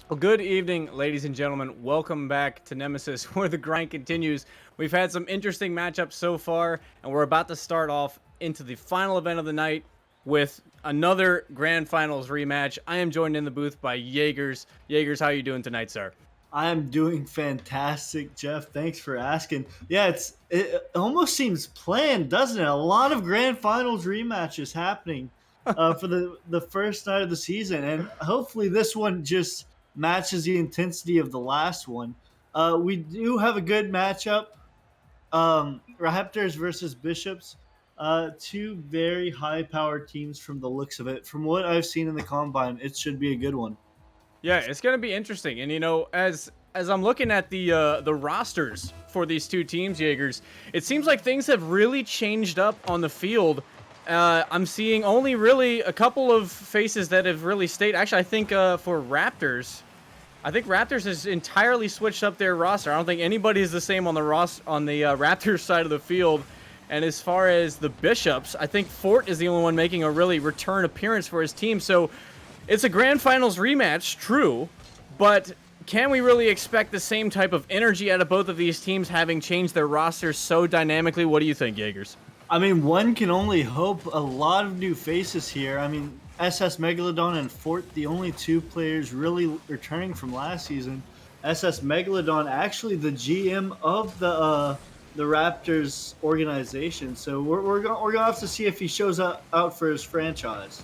Well, good evening, ladies and gentlemen. Welcome back to Nemesis, where the grind continues. We've had some interesting matchups so far, and we're about to start off into the final event of the night with another Grand Finals rematch. I am joined in the booth by Jaegers. Jaegers, how are you doing tonight, sir? I am doing fantastic, Jeff. Thanks for asking. Yeah, it almost seems planned, doesn't it? A lot of grand finals rematches happening for the first night of the season, and hopefully this one just matches the intensity of the last one. We do have a good matchup. Raptors versus Bishops. Two very high-powered teams from the looks of it. From what I've seen in the combine, it should be a good one. Yeah, it's gonna be interesting. And as I'm looking at the rosters for these two teams, Jaegers, it seems like things have really changed up on the field. I'm seeing only really a couple of faces that have really stayed. Actually, I think for Raptors, I think Raptors has entirely switched up their roster. I don't think anybody is the same on the Raptors side of the field. And as far as the Bishops, I think Fort is the only one making a really return appearance for his team. So it's a grand finals rematch, true, but can we really expect the same type of energy out of both of these teams having changed their rosters so dynamically? What do you think, Jaegers? I mean, one can only hope. A lot of new faces here. I mean, SS Megalodon and Fort, the only two players really returning from last season. SS Megalodon, actually the GM of the Raptors organization. So we're gonna have to see if he shows up out for his franchise.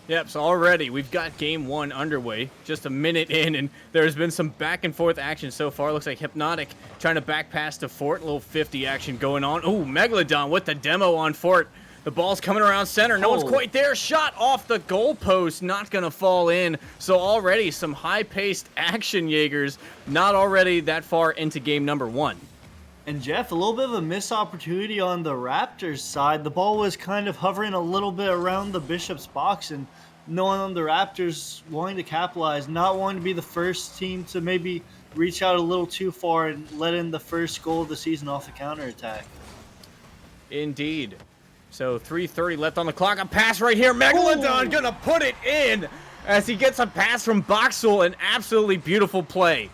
Yep, so already we've got game one underway, just a minute in, and there's been some back and forth action so far. Looks like Hypnotic trying to back pass to Fort, a little 50 action going on. Oh, Megalodon with the demo on Fort. The ball's coming around center. No one's quite there. Shot off the goalpost. Not going to fall in. So already some high-paced action, Jaegers. Not already that far into game number one. And Jeff, a little bit of a missed opportunity on the Raptors side. The ball was kind of hovering a little bit around the Bishop's box, and no one on the Raptors wanting to capitalize, not wanting to be the first team to maybe reach out a little too far and let in the first goal of the season off the counterattack. Indeed. So 3:30 left on the clock. A pass right here. Megalodon gonna put it in as he gets a pass from Boxel. An absolutely beautiful play.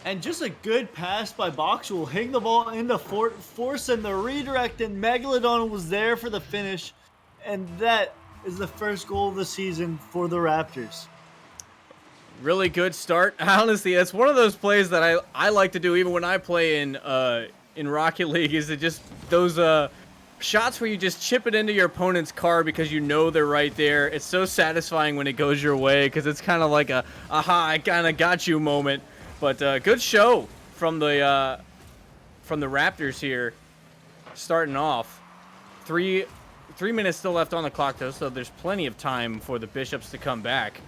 And just a good pass by Boxwell, hitting the ball into Fort, forcing the redirect, and Megalodon was there for the finish. And that is the first goal of the season for the Raptors. Really good start. Honestly, that's one of those plays that I like to do even when I play in Rocket League, is it just those shots where you just chip it into your opponent's car because you know they're right there. It's so satisfying when it goes your way because it's kind of like a aha, I kind of got you moment. But good show from the Raptors here, starting off. Three minutes still left on the clock though, so there's plenty of time for the Bishops to come back.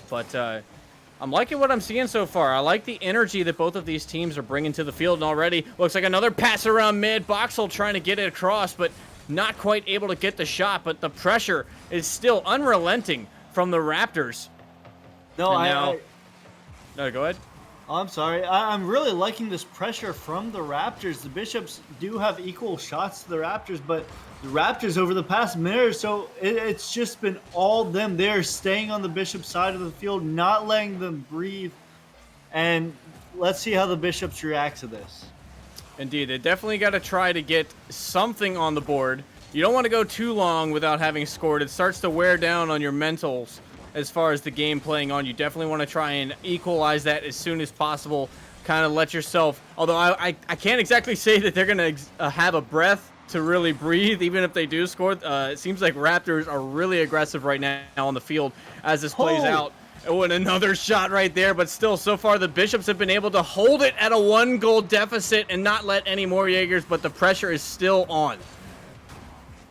But I'm liking what I'm seeing so far. I like the energy that both of these teams are bringing to the field, and already looks like another pass around mid. Boxel trying to get it across, but not quite able to get the shot. But the pressure is still unrelenting from the Raptors. No, No, go ahead. I'm sorry. I'm really liking this pressure from the Raptors. The Bishops do have equal shots to the Raptors, but the Raptors over the past minute or so, it's just been all them. They're staying on the Bishop side of the field, not letting them breathe. And let's see how the Bishops react to this. Indeed, they definitely got to try to get something on the board. You don't want to go too long without having scored. It starts to wear down on your mentals as far as the game playing on. You definitely want to try and equalize that as soon as possible. Kind of let yourself, although I can't exactly say that they're going to have a breath to really breathe, even if they do score. It seems like Raptors are really aggressive right now on the field as this plays out. Oh, and another shot right there, but still, so far, the Bishops have been able to hold it at a 1-goal deficit and not let any more Jaegers, but the pressure is still on.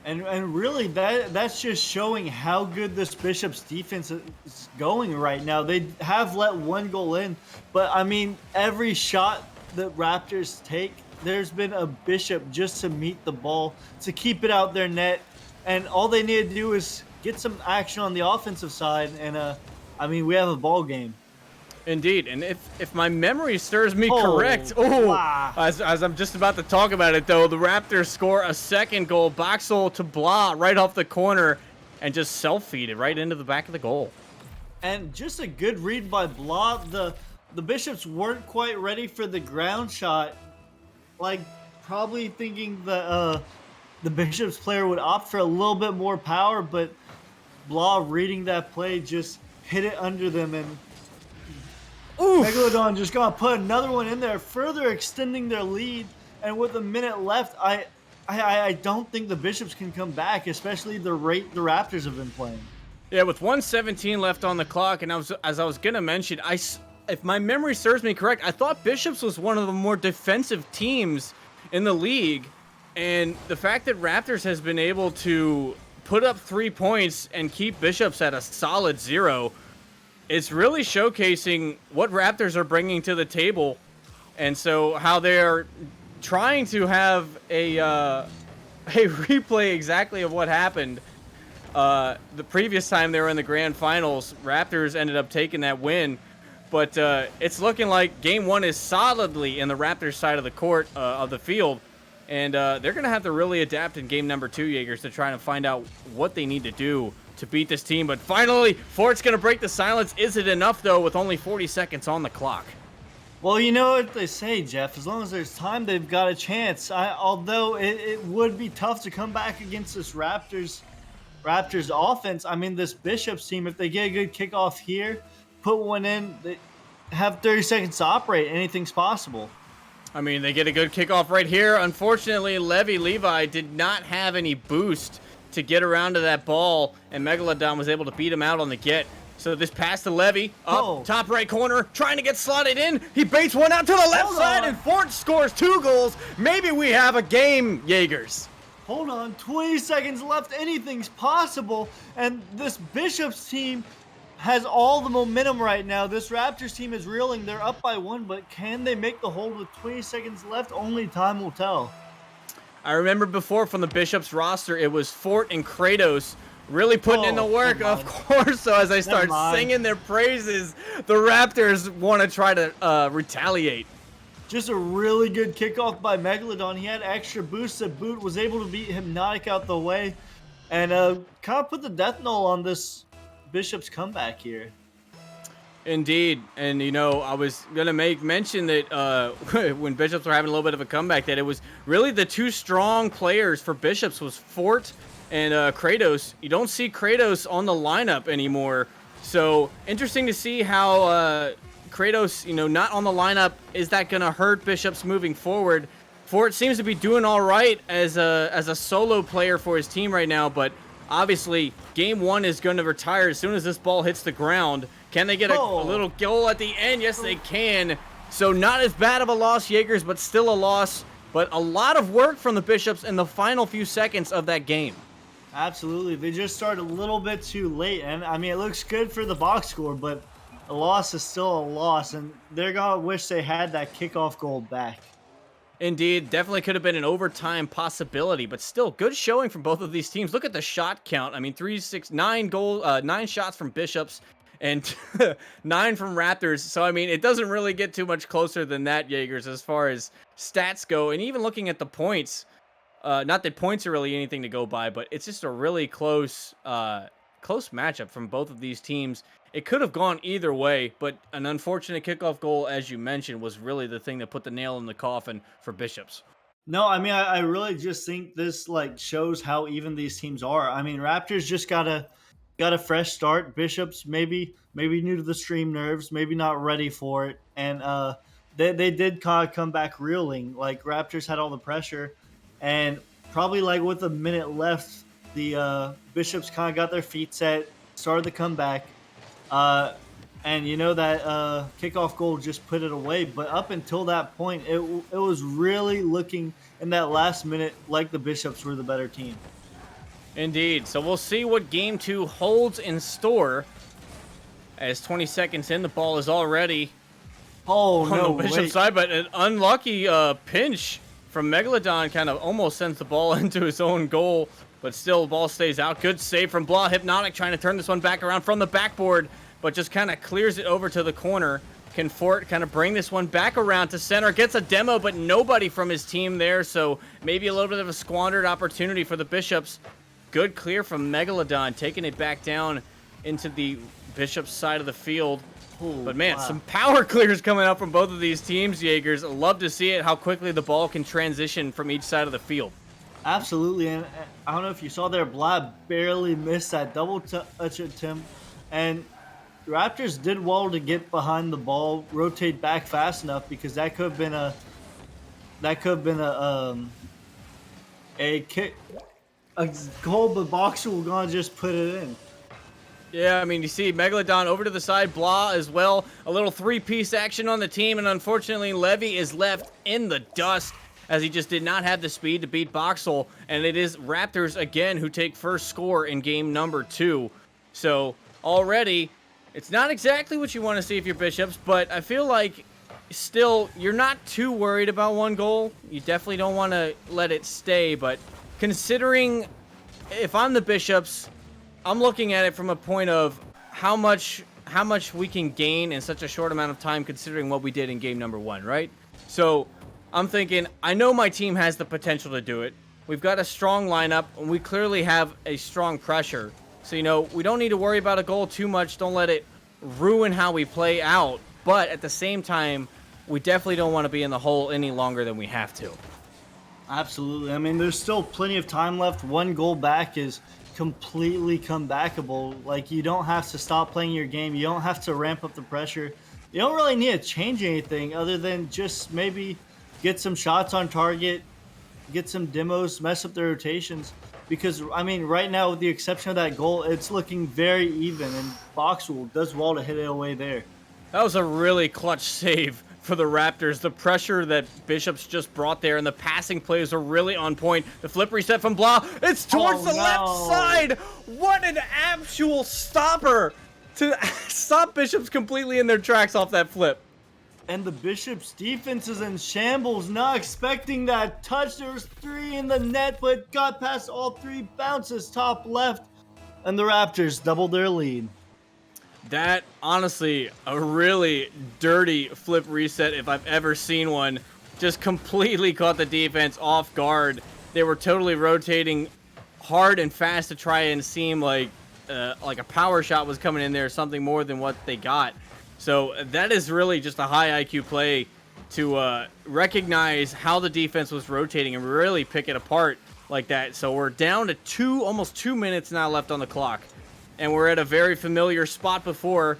And really, that's just showing how good this Bishops defense is going right now. They have let one goal in, but I mean, every shot that Raptors take, there's been a Bishop just to meet the ball, to keep it out their net, and all they need to do is get some action on the offensive side, and I mean, we have a ball game. Indeed, and if my memory serves me correct, as I'm just about to talk about it though, the Raptors score a second goal. Boxel to Blah right off the corner, and just self-feed it right into the back of the goal. And just a good read by Blah. The Bishops weren't quite ready for the ground shot. Like probably thinking the Bishops player would opt for a little bit more power, but Blah reading that play just hit it under them, and Oof. Megalodon just got to put another one in there, further extending their lead. And with a minute left, I don't think the Bishops can come back, especially the rate the Raptors have been playing. Yeah, with 117 left on the clock, and as I was gonna mention, if my memory serves me correct, I thought Bishops was one of the more defensive teams in the league, and the fact that Raptors has been able to put up 3 points and keep Bishops at a solid 0, it's really showcasing what Raptors are bringing to the table, and so how they're trying to have a replay exactly of what happened. The previous time they were in the grand finals, Raptors ended up taking that win, but it's looking like game 1 is solidly in the Raptors side of the court, of the field, and they're going to have to really adapt in game number 2, Jaegers, to try to find out what they need to do to beat this team. But finally, Fort's going to break the silence. Is it enough, though, with only 40 seconds on the clock? Well, you know what they say, Jeff. As long as there's time, they've got a chance. Although it would be tough to come back against this Raptors offense. I mean, this Bishops team, if they get a good kickoff here, put one in, they have 30 seconds to operate. Anything's possible. I mean, they get a good kickoff right here. Unfortunately, Levi did not have any boost to get around to that ball, and Megalodon was able to beat him out on the get. So this pass to Levy, up top right corner, trying to get slotted in. He baits one out to the left side, and Fort scores 2 goals. Maybe we have a game, Jaegers. Hold on, 20 seconds left. Anything's possible. And this Bishops team has all the momentum right now. This Raptors team is reeling. They're up by 1, but can they make the hold with 20 seconds left? Only time will tell. I remember before from the Bishops roster, it was Fort and Kratos really putting in the work, of course. So as I start singing their praises, the Raptors want to try to retaliate. Just a really good kickoff by Megalodon. He had extra boosts at boot, was able to beat Hypnotic out the way, and kind of put the death knell on this Bishops comeback here. Indeed, and you know, I was gonna make mention that when Bishops were having a little bit of a comeback, that it was really the 2 strong players for Bishops was Fort and Kratos. You don't see Kratos on the lineup anymore, so interesting to see how Kratos, you know, not on the lineup. Is that gonna hurt Bishops moving forward? Fort seems to be doing all right as a solo player for his team right now, but obviously game 1 is going to retire as soon as this ball hits the ground. Can they get a little goal at the end? Yes, they can. So not as bad of a loss, Jaegers, but still a loss. But a lot of work from the Bishops in the final few seconds of that game. Absolutely. They just started a little bit too late. And, I mean, it looks good for the box score, but a loss is still a loss. And they're going to wish they had that kickoff goal back. Indeed, definitely could have been an overtime possibility, but still good showing from both of these teams. Look at the shot count. I mean, 9 shots from Bishops and 9 from Raptors. So, I mean, it doesn't really get too much closer than that, Jaegers, as far as stats go. And even looking at the points, not that points are really anything to go by, but it's just a really close matchup from both of these teams. It could have gone either way, but an unfortunate kickoff goal, as you mentioned, was really the thing that put the nail in the coffin for Bishops. No, I mean, I really just think this shows how even these teams are. I mean, Raptors just got a fresh start. Bishops maybe new to the stream nerves, maybe not ready for it, and they did kind of come back reeling. Like Raptors had all the pressure, and probably with a minute left, the Bishops kind of got their feet set, started the comeback. And you know that kickoff goal just put it away. But up until that point, it was really looking in that last minute like the Bishops were the better team. Indeed. So we'll see what game 2 holds in store. As 20 seconds in, the ball is already on the Bishop side, but an unlucky pinch from Megalodon kind of almost sends the ball into his own goal. But still, the ball stays out. Good save from Blah. Hypnotic trying to turn this one back around from the backboard, but just kind of clears it over to the corner. Can Fort kind of bring this one back around to center? Gets a demo, but nobody from his team there, so maybe a little bit of a squandered opportunity for the Bishops. Good clear from Megalodon, taking it back down into the Bishop's side of the field. Oh, But man, wow. some power clears coming out from both of these teams, Jaegers. Love to see it, how quickly the ball can transition from each side of the field. Absolutely, and I don't know if you saw there, Blab barely missed that double touch attempt, and Raptors did well to get behind the ball, rotate back fast enough because that could have been a kick, a goal, but Boxer was gonna just put it in. Yeah, I mean, you see Megalodon over to the side, Blah as well. A little three-piece action on the team, and unfortunately, Levy is left in the dust as he just did not have the speed to beat Boxel. And it is Raptors again who take first score in game number 2. So already, it's not exactly what you want to see if you're Bishops, but I feel like still you're not too worried about one goal. You definitely don't want to let it stay, but considering if I'm the Bishops, I'm looking at it from a point of how much we can gain in such a short amount of time considering what we did in game number 1, right? So I'm thinking, I know my team has the potential to do it. We've got a strong lineup, and we clearly have a strong pressure. So, we don't need to worry about a goal too much. Don't let it ruin how we play out. But at the same time, we definitely don't want to be in the hole any longer than we have to. Absolutely. I mean, there's still plenty of time left. One goal back is completely comebackable. Like, you don't have to stop playing your game. You don't have to ramp up the pressure. You don't really need to change anything other than just maybe get some shots on target, get some demos, mess up the rotations. Because, I mean, right now, with the exception of that goal, it's looking very even, and Boxwell does well to hit it away there. That was a really clutch save for the Raptors. The pressure that Bishops just brought there and the passing plays are really on point. The flip reset from Blah. It's towards the left side. What an actual stopper to stop Bishops completely in their tracks off that flip. And the Bishops' defense is in shambles, not expecting that touch. There was 3 in the net, but got past all 3 bounces top left, and the Raptors doubled their lead. That, honestly, a really dirty flip reset if I've ever seen one. Just completely caught the defense off guard. They were totally rotating hard and fast to try and seem like a power shot was coming in there, something more than what they got. So that is really just a high IQ play to recognize how the defense was rotating and really pick it apart like that. So we're down to almost 2 minutes now left on the clock. And we're at a very familiar spot before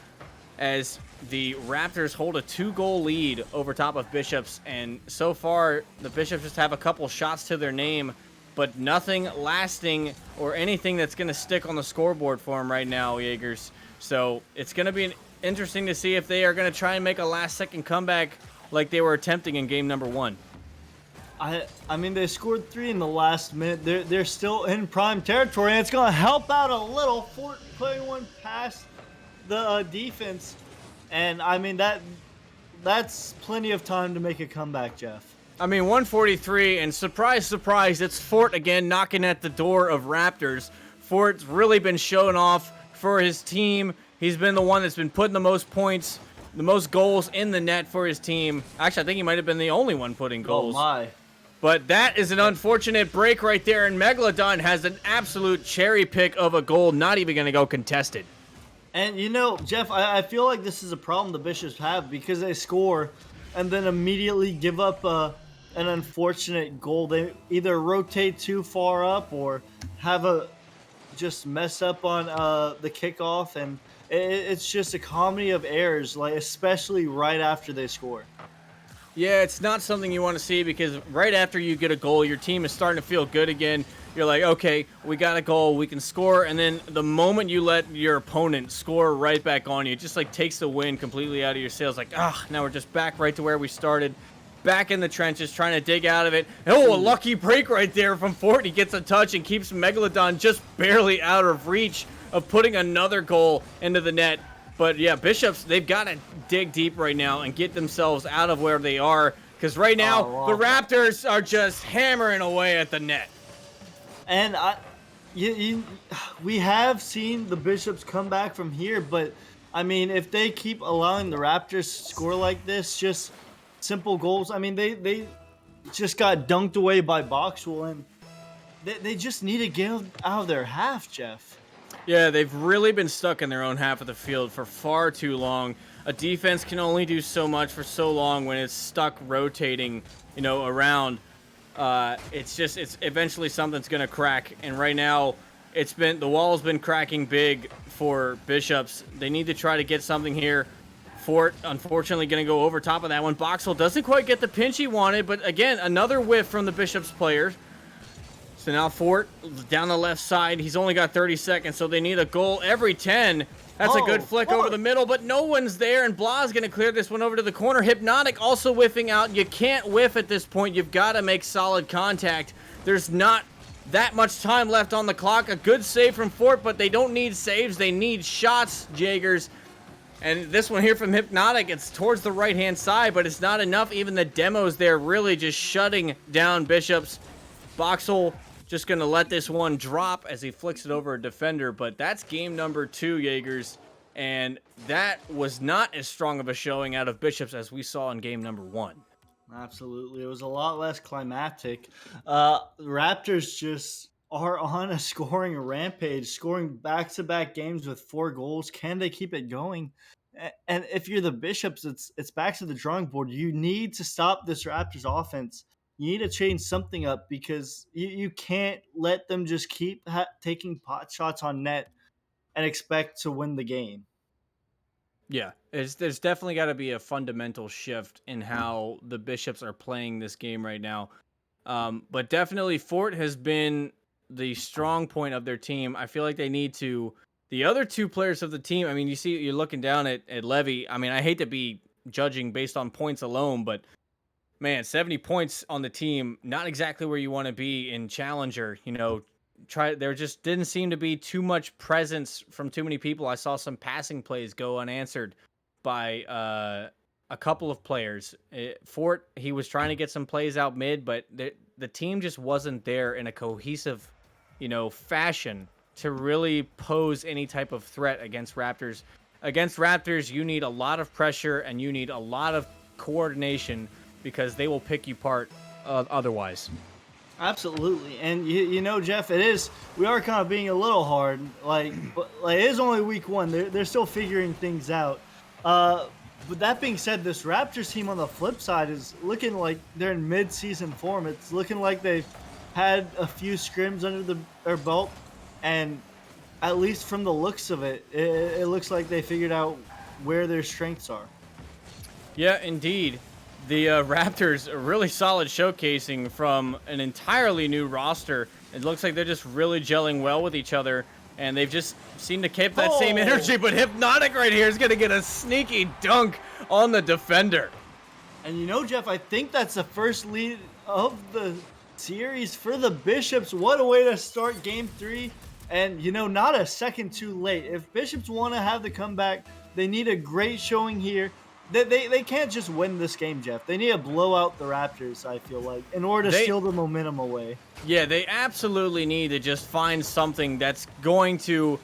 as the Raptors hold a 2-goal lead over top of Bishops. And so far, the Bishops just have a couple shots to their name, but nothing lasting or anything that's going to stick on the scoreboard for them right now, Jaegers. So it's going to be interesting to see if they are going to try and make a last-second comeback like they were attempting in game number 1. I mean, they scored 3 in the last minute. They're still in prime territory, and it's going to help out a little. Fort playing one past the defense, and I mean that's plenty of time to make a comeback, Jeff. I mean, 143, and surprise, surprise, it's Fort again knocking at the door of Raptors. Fort's really been showing off for his team. He's been the one that's been putting the most points, the most goals in the net for his team. Actually, I think he might have been the only one putting goals. Oh my. But that is an unfortunate break right there, and Megalodon has an absolute cherry pick of a goal, not even going to go contested. And Jeff, I feel like this is a problem the Bishops have because they score and then immediately give up an unfortunate goal. They either rotate too far up or have just mess up on the kickoff, and it's just a comedy of errors, like especially right after they score. Yeah, it's not something you want to see because right after you get a goal, your team is starting to feel good again. You're like, okay, we got a goal, we can score, and then the moment you let your opponent score right back on you, it just like takes the wind completely out of your sails. Like, now we're just back right to where we started, back in the trenches, trying to dig out of it. Oh, a lucky break right there from Fort. He gets a touch and keeps Megalodon just barely out of reach of putting another goal into the net. But yeah, Bishops, they've got to dig deep right now and get themselves out of where they are. Because right now, the Raptors are just hammering away at the net. And we have seen the Bishops come back from here. But, I mean, if they keep allowing the Raptors to score like this, just simple goals. I mean, they just got dunked away by Boxwell. And they just need to get out of their half, Jeff. Yeah, they've really been stuck in their own half of the field for far too long. A defense can only do so much for so long when it's stuck rotating, around. It's eventually something's gonna crack, and right now, the wall's been cracking big for Bishops. They need to try to get something here. Fort, unfortunately, gonna go over top of that one. Boxel doesn't quite get the pinch he wanted, but again, another whiff from the Bishops players. So now Fort down the left side. He's only got 30 seconds, so they need a goal every 10. That's a good flick over the middle, but no one's there, and Blah's going to clear this one over to the corner. Hypnotic also whiffing out. You can't whiff at this point. You've got to make solid contact. There's not that much time left on the clock. A good save from Fort, but they don't need saves. They need shots, Jaegers. And this one here from Hypnotic, it's towards the right-hand side, but it's not enough. Even the demos there really just shutting down Bishops. Boxel just going to let this one drop as he flicks it over a defender, but that's game number 2, Jaegers, and that was not as strong of a showing out of Bishops as we saw in game number 1. Absolutely. It was a lot less climactic. Raptors just are on a scoring rampage, scoring back-to-back games with 4 goals. Can they keep it going? And if you're the Bishops, it's back to the drawing board. You need to stop this Raptors offense. You need to change something up because you can't let them just keep taking pot shots on net and expect to win the game. Yeah, there's definitely got to be a fundamental shift in how the Bishops are playing this game right now. But definitely Fort has been the strong point of their team. I feel like they need to. The other 2 players of the team, I mean, you're looking down at Levy. I mean, I hate to be judging based on points alone, but man, 70 points on the team, not exactly where you want to be in Challenger. There just didn't seem to be too much presence from too many people. I saw some passing plays go unanswered by a couple of players. Fort, he was trying to get some plays out mid, but the team just wasn't there in a cohesive, fashion to really pose any type of threat against Raptors. Against Raptors, you need a lot of pressure and you need a lot of coordination because they will pick you apart otherwise. Absolutely. And Jeff, we are kind of being a little hard. But it is only week 1. They're still figuring things out. But that being said, this Raptors team on the flip side is looking like they're in mid-season form. It's looking like they've had a few scrims under their belt, and at least from the looks of it, it looks like they figured out where their strengths are. Yeah, indeed. The Raptors are really solid showcasing from an entirely new roster. It looks like they're just really gelling well with each other, and they've just seemed to keep that same energy. But Hypnotic right here is going to get a sneaky dunk on the defender. And Jeff, I think that's the first lead of the series for the Bishops. What a way to start game 3. And, not a second too late. If Bishops want to have the comeback, they need a great showing here. They can't just win this game, Jeff. They need to blow out the Raptors, I feel like, in order to steal the momentum away. Yeah, they absolutely need to just find something that's going to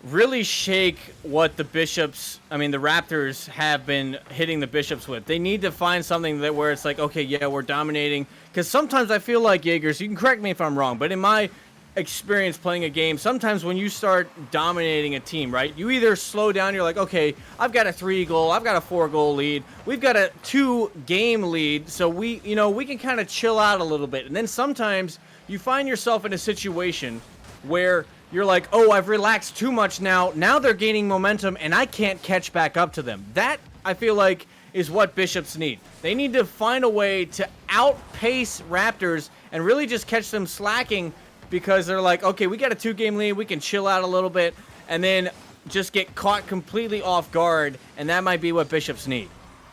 really shake what the Raptors have been hitting the Bishops with. They need to find something where it's like, okay, yeah, we're dominating. Because sometimes I feel like, Jaegers, you can correct me if I'm wrong, but in my experience playing a game, sometimes when you start dominating a team, right, you either slow down, you're like, okay, I've got a 3-goal, I've got a 4-goal lead, we've got a 2-game lead, so we can kind of chill out a little bit. And then sometimes you find yourself in a situation where you're like, oh, I've relaxed too much now they're gaining momentum and I can't catch back up to them. That, I feel like, is what Bishops need. They need to find a way to outpace Raptors and really just catch them slacking, because they're like, okay, we got a 2-game lead, we can chill out a little bit, and then just get caught completely off guard, and that might be what Bishops need.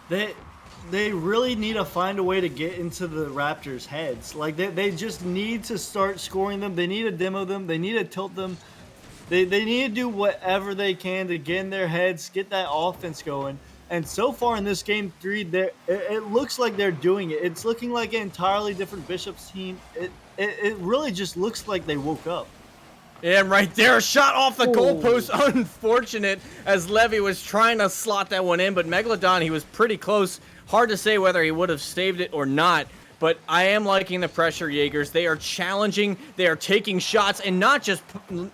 They really need to find a way to get into the Raptors' heads. Like, they just need to start scoring them. They need to demo them. They need to tilt them. They need to do whatever they can to get in their heads, get that offense going. And so far in this game 3, it looks like they're doing it. It's looking like an entirely different Bishops team. It really just looks like they woke up. And right there, a shot off the goalpost. Unfortunate, as Levy was trying to slot that one in, but Megalodon, he was pretty close. Hard to say whether he would have saved it or not. But I am liking the pressure, Jaegers. They are challenging, they are taking shots, and not just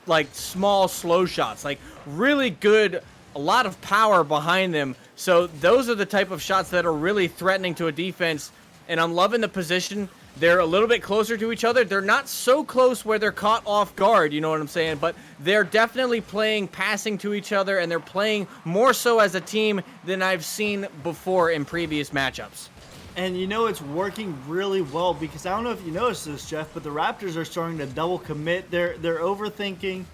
like small, slow shots, like really good, a lot of power behind them. So those are the type of shots that are really threatening to a defense. And I'm loving the position. They're a little bit closer to each other. They're not so close where they're caught off guard, you know what I'm saying? But they're definitely playing, passing to each other, and they're playing more so as a team than I've seen before in previous matchups. And it's working really well because I don't know if you noticed this, Jeff, but the Raptors are starting to double commit. They're overthinking.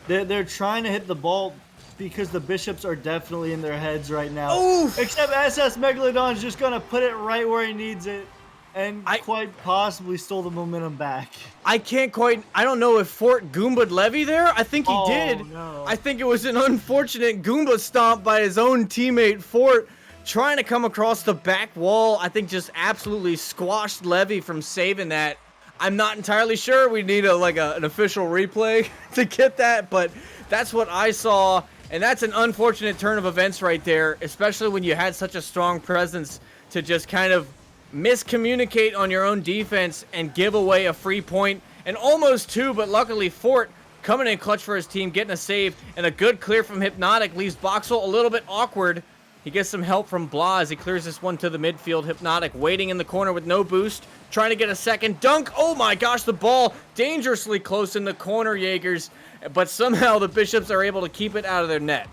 They're trying to hit the ball because the Bishops are definitely in their heads right now. Oof. Except SS Megalodon's just gonna put it right where he needs it, and quite possibly stole the momentum back. I don't know if Fort Goomba'd Levy there. I think he did. No. I think it was an unfortunate Goomba stomp by his own teammate Fort, trying to come across the back wall. I think just absolutely squashed Levy from saving that. I'm not entirely sure. We need an official replay to get that, but that's what I saw. And that's an unfortunate turn of events right there, especially when you had such a strong presence to just kind of miscommunicate on your own defense and give away a free point and almost two, but luckily Fort coming in clutch for his team, getting a save, and a good clear from Hypnotic leaves Boxel a little bit awkward. He gets some help from Blah as he clears this one to the midfield. Hypnotic waiting in the corner with no boost, trying to get a second dunk. Oh my gosh, the ball dangerously close in the corner, Jaegers, but somehow the Bishops are able to keep it out of their net.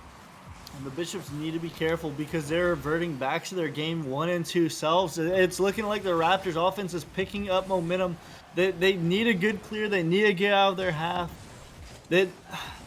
And the Bishops need to be careful because they're reverting back to their game 1 and 2 selves. It's looking like the Raptors offense is picking up momentum. They need a good clear. They need to get out of their half. They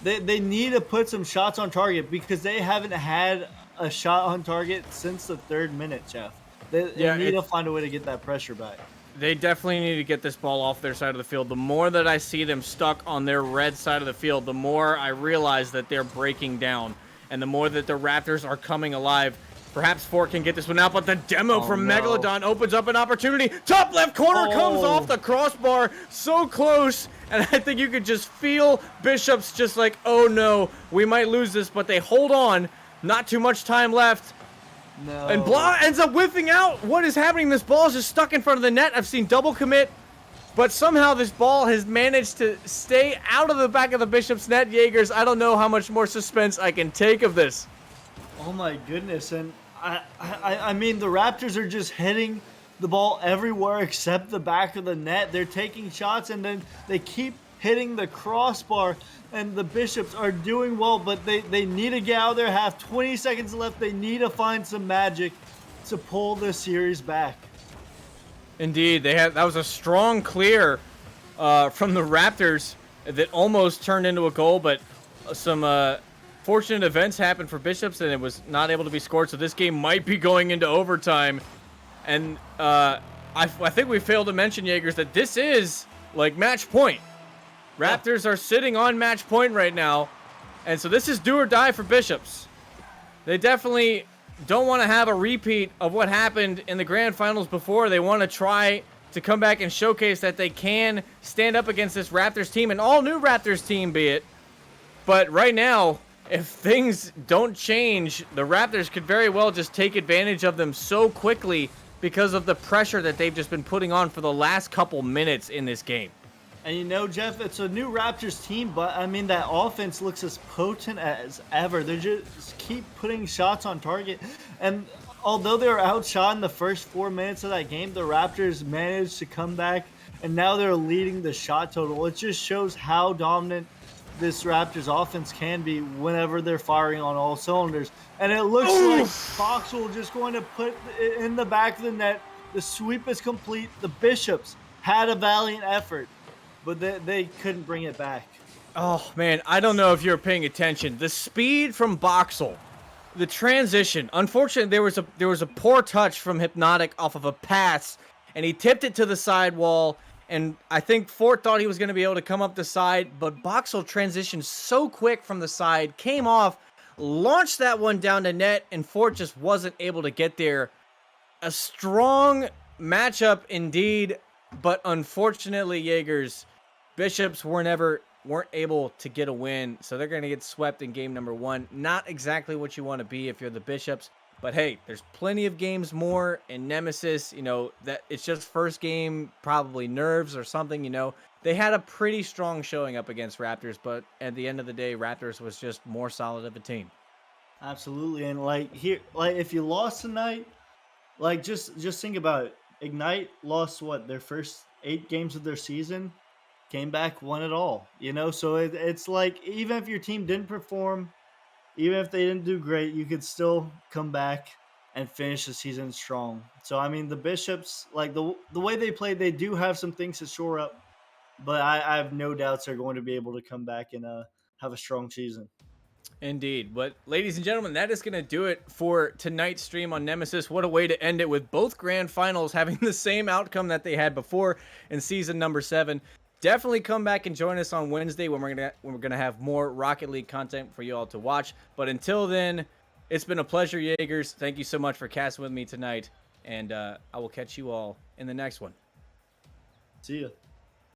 need to put some shots on target because they haven't had a shot on target since the 3rd minute, Jeff. They need to find a way to get that pressure back. They definitely need to get this ball off their side of the field. The more that I see them stuck on their red side of the field, the more I realize that they're breaking down. And the more that the Raptors are coming alive. Perhaps Fort can get this one out, but the demo from Megalodon opens up an opportunity. Top left corner comes off the crossbar. So close. And I think you could just feel Bishops just like, oh no, we might lose this, but they hold on. Not too much time left. No. And Blah ends up whiffing out. What is happening? This ball is just stuck in front of the net. I've seen double commit, but somehow this ball has managed to stay out of the back of the Bishop's net. Jaegers, I don't know how much more suspense I can take of this. Oh my goodness. And I mean, the Raptors are just hitting the ball everywhere except the back of the net. They're taking shots and then they keep hitting the crossbar, and the Bishops are doing well, but they need to get out of their half. 20 seconds left. They need to find some magic to pull this series back. Indeed, that was a strong clear from the Raptors that almost turned into a goal, but some fortunate events happened for Bishops, and it was not able to be scored, so this game might be going into overtime. And I think we failed to mention, Jaegers, that this is like match point. Raptors are sitting on match point right now, and so this is do or die for Bishops. They definitely don't want to have a repeat of what happened in the grand finals before. They want to try to come back and showcase that they can stand up against this Raptors team, an all-new Raptors team be it. But right now, if things don't change, the Raptors could very well just take advantage of them so quickly because of the pressure that they've just been putting on for the last couple minutes in this game. And Jeff, it's a new Raptors team, but I mean, that offense looks as potent as ever. They just keep putting shots on target. And although they were outshot in the first 4 minutes of that game, the Raptors managed to come back, and now they're leading the shot total. It just shows how dominant this Raptors offense can be whenever they're firing on all cylinders. And it looks like Boxel just going to put it in the back of the net. The sweep is complete. The Bishops had a valiant effort, but they couldn't bring it back. Oh, man, I don't know if you're paying attention. The speed from Boxel, the transition. Unfortunately, there was a poor touch from Hypnotic off of a pass, and he tipped it to the sidewall, and I think Fort thought he was going to be able to come up the side, but Boxel transitioned so quick from the side, came off, launched that one down to net, and Fort just wasn't able to get there. A strong matchup indeed, but unfortunately, Jaegers, Bishops weren't able to get a win, so they're going to get swept in game number 1. Not exactly what you want to be if you're the Bishops, But hey, there's plenty of games more in Nemesis. That it's just first game, probably nerves or something. They had a pretty strong showing up against Raptors, but at the end of the day, Raptors was just more solid of a team. Absolutely. And like here, like if you lost tonight, like just think about it. Ignite lost what their first 8 games of their season, came back, won it all. So it's like even if your team didn't perform, even if they didn't do great, you could still come back and finish the season strong. So I mean, the Bishops, like the way they play, they do have some things to shore up, but I have no doubts they're going to be able to come back and have a strong season. Indeed. But ladies and gentlemen, that is going to do it for tonight's stream on Nemesis. What a way to end it, with both grand finals having the same outcome that they had before in season number 7. Definitely come back and join us on Wednesday when we're gonna have more Rocket League content for you all to watch. But until then, it's been a pleasure, Jaegers. Thank you so much for casting with me tonight, and I will catch you all in the next one. See ya.